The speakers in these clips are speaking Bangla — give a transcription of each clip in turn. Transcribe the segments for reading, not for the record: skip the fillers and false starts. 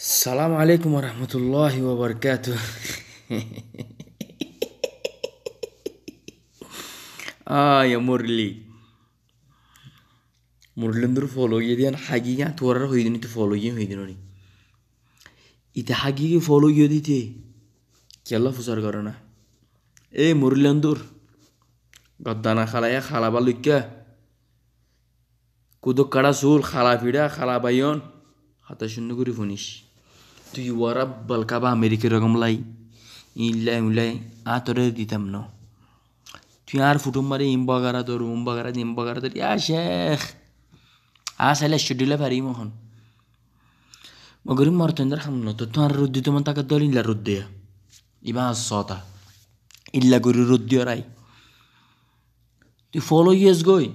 السلام عليكم ورحمة الله وبركاته. يا مرلي مرلندر فولو يديان حقيقة تورر هيدني تفولو يم هيدنوني إذا حقيقة فولو يدي تي كيلا فسر قرنا مرلندر قدنا خلايا خلا بالوكا كودو كڑا سول خلا فيدا خلا بايون حتى شنو كوري فونيش তুই ওরা বলকাবা আমেরিকার রকম লাই ইল্লাই উল্লাই আতরে দিতাম না তুই আর ফুটুম মারি ইম্বাগারা তোর ইয়া শেখ সাইলে স্টুডিওলে পারি মহন মগরি মরতেন্দার খামনো তো আর রুদ্দি তোমার তাকে দল ইল্লা রুদ্দিয়া ইবা সতা ইল্লা গরি রুদ্দিয়া রাই তুই ফলো ইয়েস গই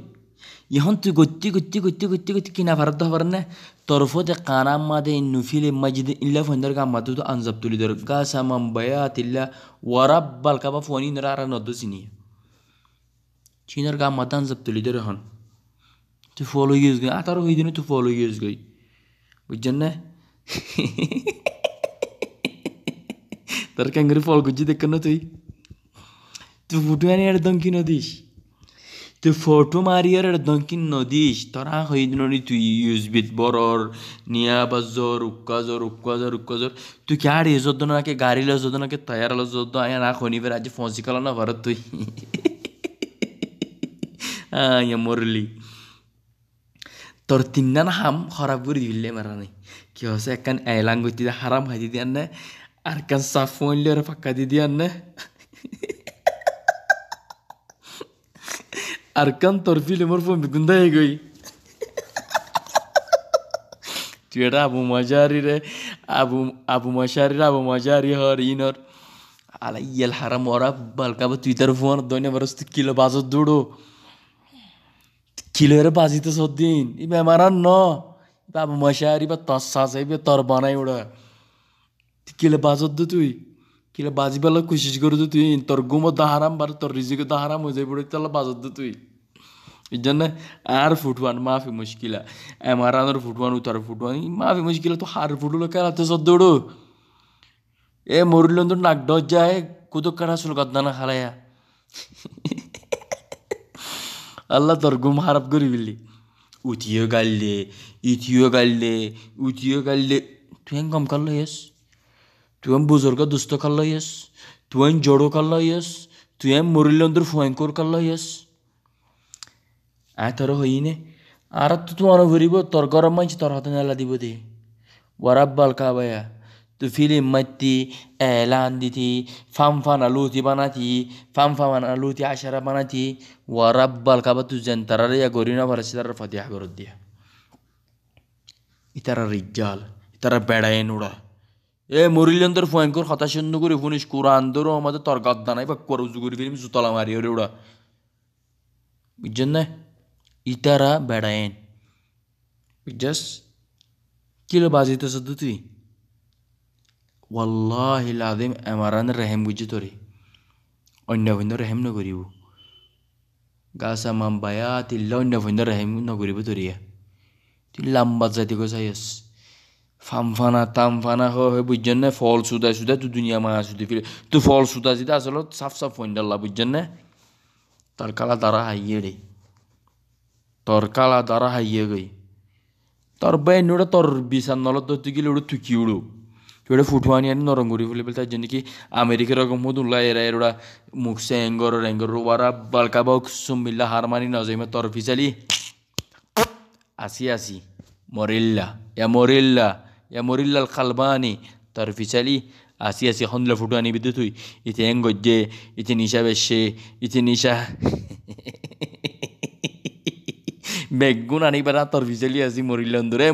এখন তুই গতি কিনা ভারত হবার না তরফতে কানাম মাদে নুফিলে মসজিদ ইল্লা ফন্দর গা মাদু তো আনজাব তুলি দর গা সামাম বায়াত ইল্লা ওয়ারাব বালকাবা ফোনি নরা আর নদ্দু সিনি চিনর গা মাদা আনজাব তুলি দর হন তুই ফলো ইউজ গই আতারো হই দিন তুই ফলো ইউজ গই বুঝছেন না তোর ক্যাঙ্গারি ফল গুজি দেখ না তুই ফুটু আনি আর দমকি নদিস তুই ফটো মারিয়ার দমকিন নদিস তোরা হই দিন তুই ইউজ বিত বরর নিয়া বাজর উক্কাজর তুই কে আর এজত নাকে গাড়ি লজত নাকে তৈয়ার লজত আয়া না খনিবের আজ ফসি কাল না ভারত তুই ইয়া মরলি তোর তিন্নান হাম খারাপ করে দিলে মারা নাই কি হচ্ছে একখান এলাং গতি হারাম হাই দিদি আন না আর কান সাফ মূল্য ফাঁকা দিদি আন না আর কান তোর ফিল্মর ফোন গুন্দাই গই তুই এটা আবু মজারি হর ইনর আলা ইয়াল হারাম ওরা বালকাবা তুই তার ফোন দইনে বরস তুই কিলো বাজত দৌড়ো কিলো এর বাজিতে সদ্দিন ই বেমারান ন আবু মশারি বা তর সাজাইবে তর বানাই ওরা কিলো বাজত দু তুই কিলো বাজি বেলা কোশিশ করে দু তুই তোর গুমো দা হারাম বার তোর রিজিকে দা হারাম হয়ে যাবে তাহলে বাজত দু তুই এই জন্য আর ফুটওয়ান মাফি মুশকিলা এমারানোর ফুটওয়ান উতার ফুটওয়ান মাফি মুশকিলা তো হার ফুটুলো খেলাতে সদ্দৌড়ো মরুল নাক ডজ যায় কুদুক কাটা চুল গদ্দানা খালাইয়া আল্লাহ তোর গুম হারাপ করি বিল্লি উঠিও গাইলে তুই কম কাল্লো ইয়েস তুই বুজুর্গ দুস্থ কাল্লো ইয়েস তুই জড়ো কাল্লো ইয়েস তুই মরিলন্দর ভয়ঙ্কর কাল্লো ইয়েস তোর হইনে আর তো তোমার ভরিব তোর গরম মাইছি তোর হাতে নেলা দিব দে ওয়ারাব বাল কাবায়া তুই ফিলিম মাতি এলান দিতি ফাম আলুতি আশারা বানাতি ওয়ারাব বাল কাবা তুই যেন তারা ইয়া গরি না পারছি তারা ফাতিহা করত দিয়া ইতারা রিজাল ইতারা বেড়ায় নোড়া মরিলন্দর ভয়ঙ্কর কথা শূন্য করে ফুনিস কোরআন ধরো আমাদের তোর গদ্দা নাই বা করুজু করে ফিলিম জুতলা মারি ওরে ওরা বুঝছেন না ইতারা বেড়ায়েন বুঝছাস কিলো বাজিতেছ তুই ওয়াল্লাহি লাযিম আমারান রহিম বুঝি তোরে অন্য ভিন্ন রহিম নকরিব গাছা মাম বায়াত ইল্লা অন্য ভিন্ন রহিম নকরিব তোরিয়া তুই লাম্বা জাতি গোছাইস ফামফানা তামফানা হয় বুঝছেন না ফল সুদা তুই দুনিয়া মা সুদি ফিরে তুই ফল সুদা যেটা আসলে সাফ ফন্ডাল্লা বুঝছেন না তার কালা দ্বারা হাইয়ে রে তোর কালা দ্বারা হাইয়ে গই তোর বাই নোড়া তোর বিছান নলত তুই গেলে ওটা তুই কি উড়ো তুই ওটা ফুটুয়ানি আনি নরম করি ফেলে তার জন্য কি আমেরিকার রকম মতো উল্লা এরা মুখ সে এঙ্গর ওরা বালকাবা সুমিল্লা হারমানি নজাইমা তোর ফিসালি আসি মরিল্লাল খালবানি তোর ফিসালি আসি হন্দলা ফুটুয়ানি বিদ্যুৎ তুই ইতে এঙ্গজ্জে ইতে নিশা বেশে ইতে নিশা বেগুন আনিবার তোর ভিজেলি আজি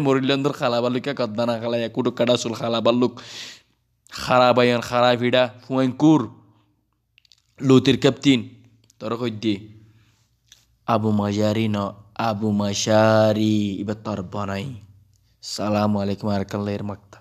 মরিলন্দর খালা বালুকা কদ্দানা খালা কুটু কাটা চুল খালা বাল্লুক খারা বায়ন খারা ভিড়া ফুয়েঙ্কুর লতির ক্যাপ্টিন তোর কই আবু মাশারি এবার তোর বানাই সালাম আলাইকুম আর কাল্লার মাক্তা